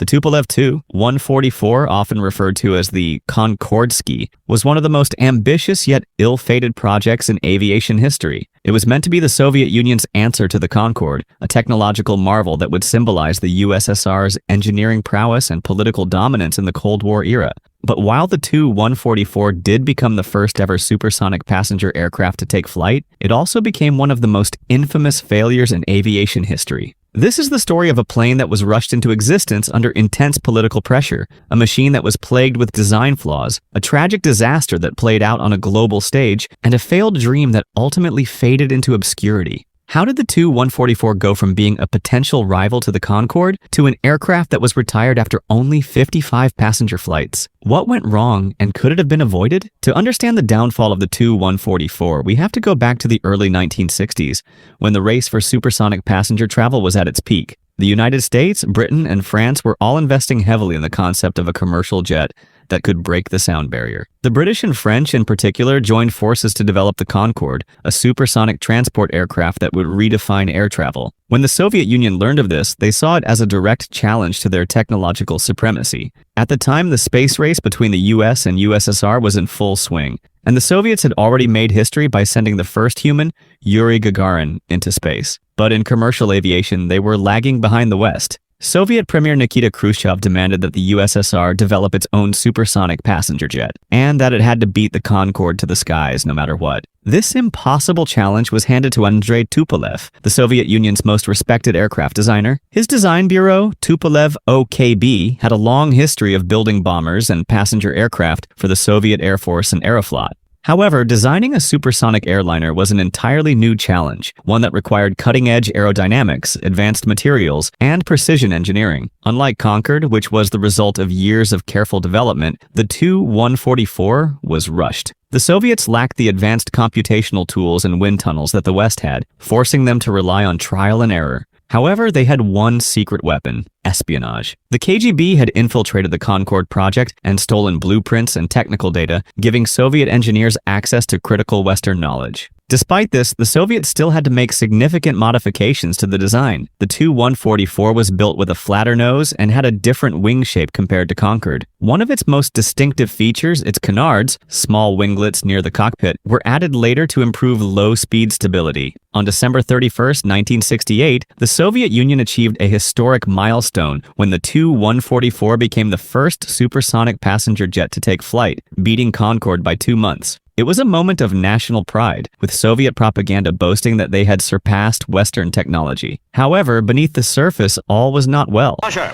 The Tupolev Tu-144, often referred to as the Konkordsky, was one of the most ambitious yet ill-fated projects in aviation history. It was meant to be the Soviet Union's answer to the Concorde, a technological marvel that would symbolize the USSR's engineering prowess and political dominance in the Cold War era. But while the Tu-144 did become the first ever supersonic passenger aircraft to take flight, it also became one of the most infamous failures in aviation history. This is the story of a plane that was rushed into existence under intense political pressure, a machine that was plagued with design flaws, a tragic disaster that played out on a global stage, and a failed dream that ultimately faded into obscurity. How did the Tu-144 go from being a potential rival to the Concorde to an aircraft that was retired after only 55 passenger flights? What went wrong, and could it have been avoided? To understand the downfall of the Tu-144, we have to go back to the early 1960s, when the race for supersonic passenger travel was at its peak. The United States, Britain, and France were all investing heavily in the concept of a commercial jet that could break the sound barrier. The British and French in particular joined forces to develop the Concorde, a supersonic transport aircraft that would redefine air travel. When the Soviet Union learned of this, they saw it as a direct challenge to their technological supremacy. At the time, the space race between the US and USSR was in full swing, and the Soviets had already made history by sending the first human, Yuri Gagarin, into space. But in commercial aviation, they were lagging behind the West. Soviet Premier Nikita Khrushchev demanded that the USSR develop its own supersonic passenger jet, and that it had to beat the Concorde to the skies no matter what. This impossible challenge was handed to Andrei Tupolev, the Soviet Union's most respected aircraft designer. His design bureau, Tupolev OKB, had a long history of building bombers and passenger aircraft for the Soviet Air Force and Aeroflot. However, designing a supersonic airliner was an entirely new challenge, one that required cutting-edge aerodynamics, advanced materials, and precision engineering. Unlike Concorde, which was the result of years of careful development, the Tu-144 was rushed. The Soviets lacked the advanced computational tools and wind tunnels that the West had, forcing them to rely on trial and error. However, they had one secret weapon: espionage. The KGB had infiltrated the Concorde project and stolen blueprints and technical data, giving Soviet engineers access to critical Western knowledge. Despite this, the Soviets still had to make significant modifications to the design. The Tu-144 was built with a flatter nose and had a different wing shape compared to Concorde. One of its most distinctive features, its canards, small winglets near the cockpit, were added later to improve low-speed stability. On December 31, 1968, the Soviet Union achieved a historic milestone when the Tu-144 became the first supersonic passenger jet to take flight, beating Concorde by 2 months. It was a moment of national pride, with Soviet propaganda boasting that they had surpassed Western technology. However, beneath the surface, all was not well. Russia,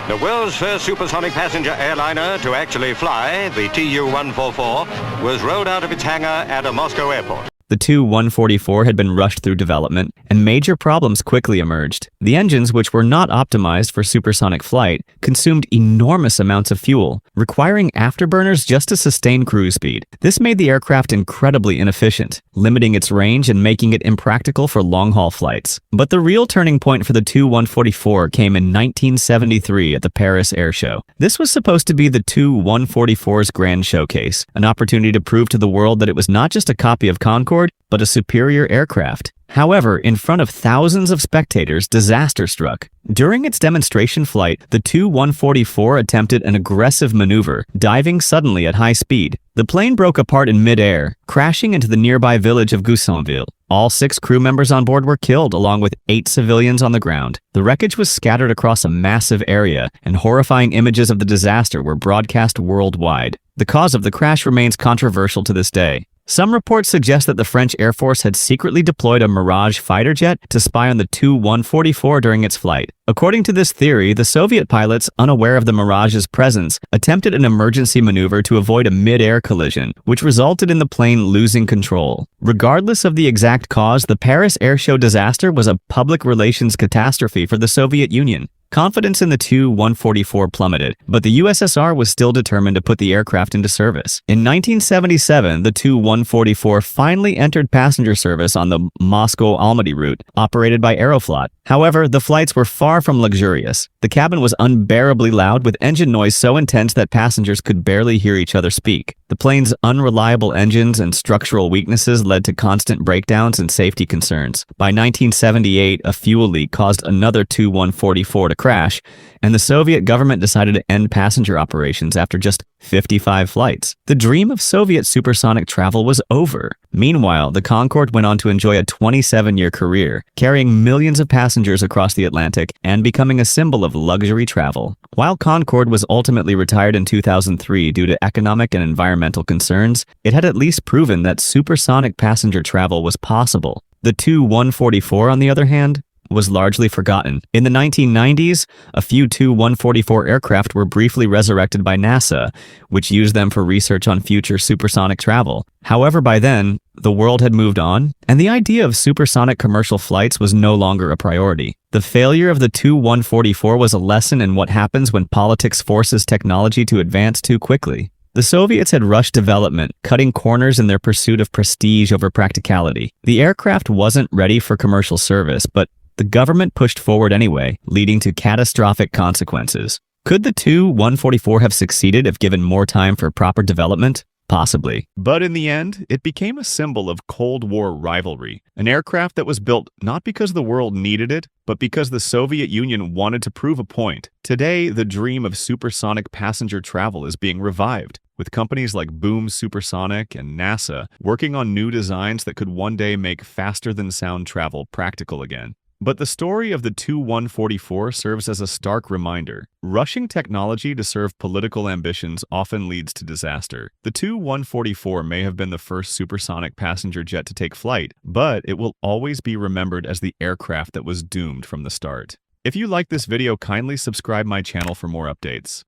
the world's first supersonic passenger airliner to actually fly, the Tu-144, was rolled out of its hangar at a Moscow airport. The Tu-144 had been rushed through development, and major problems quickly emerged. The engines, which were not optimized for supersonic flight, consumed enormous amounts of fuel, requiring afterburners just to sustain cruise speed. This made the aircraft incredibly inefficient, limiting its range and making it impractical for long-haul flights. But the real turning point for the Tu-144 came in 1973 at the Paris Air Show. This was supposed to be the Tu-144's grand showcase, an opportunity to prove to the world that it was not just a copy of Concorde, but a superior aircraft. However, in front of thousands of spectators, disaster struck. During its demonstration flight, the Tu-144 attempted an aggressive maneuver, diving suddenly at high speed. The plane broke apart in mid-air, crashing into the nearby village of Goussainville. All 6 crew members on board were killed, along with 8 civilians on the ground. The wreckage was scattered across a massive area, and horrifying images of the disaster were broadcast worldwide. The cause of the crash remains controversial to this day. Some reports suggest that the French Air Force had secretly deployed a Mirage fighter jet to spy on the Tu-144 during its flight. According to this theory, the Soviet pilots, unaware of the Mirage's presence, attempted an emergency maneuver to avoid a mid-air collision, which resulted in the plane losing control. Regardless of the exact cause, the Paris Air Show disaster was a public relations catastrophe for the Soviet Union. Confidence in the Tu-144 plummeted, but the USSR was still determined to put the aircraft into service. In 1977, the Tu-144 finally entered passenger service on the Moscow-Almaty route, operated by Aeroflot. However, the flights were far far from luxurious. The cabin was unbearably loud, with engine noise so intense that passengers could barely hear each other speak. The plane's unreliable engines and structural weaknesses led to constant breakdowns and safety concerns. By 1978, a fuel leak caused another Tu-144 to crash, and the Soviet government decided to end passenger operations after just 55 flights. The dream of Soviet supersonic travel was over. Meanwhile, the Concorde went on to enjoy a 27-year career, carrying millions of passengers across the Atlantic and becoming a symbol of luxury travel. While Concorde was ultimately retired in 2003 due to economic and environmental concerns, it had at least proven that supersonic passenger travel was possible. The Tu-144, on the other hand, was largely forgotten. In the 1990s, a few Tu-144 aircraft were briefly resurrected by NASA, which used them for research on future supersonic travel. However, by then, the world had moved on, and the idea of supersonic commercial flights was no longer a priority. The failure of the Tu-144 was a lesson in what happens when politics forces technology to advance too quickly. The Soviets had rushed development, cutting corners in their pursuit of prestige over practicality. The aircraft wasn't ready for commercial service, but the government pushed forward anyway, leading to catastrophic consequences. Could the Tu-144 have succeeded if given more time for proper development? Possibly. But in the end, it became a symbol of Cold War rivalry, an aircraft that was built not because the world needed it, but because the Soviet Union wanted to prove a point. Today, the dream of supersonic passenger travel is being revived, with companies like Boom Supersonic and NASA working on new designs that could one day make faster-than-sound travel practical again. But the story of the Tu-144 serves as a stark reminder. Rushing technology to serve political ambitions often leads to disaster. The Tu-144 may have been the first supersonic passenger jet to take flight, but it will always be remembered as the aircraft that was doomed from the start. If you like this video, kindly subscribe my channel for more updates.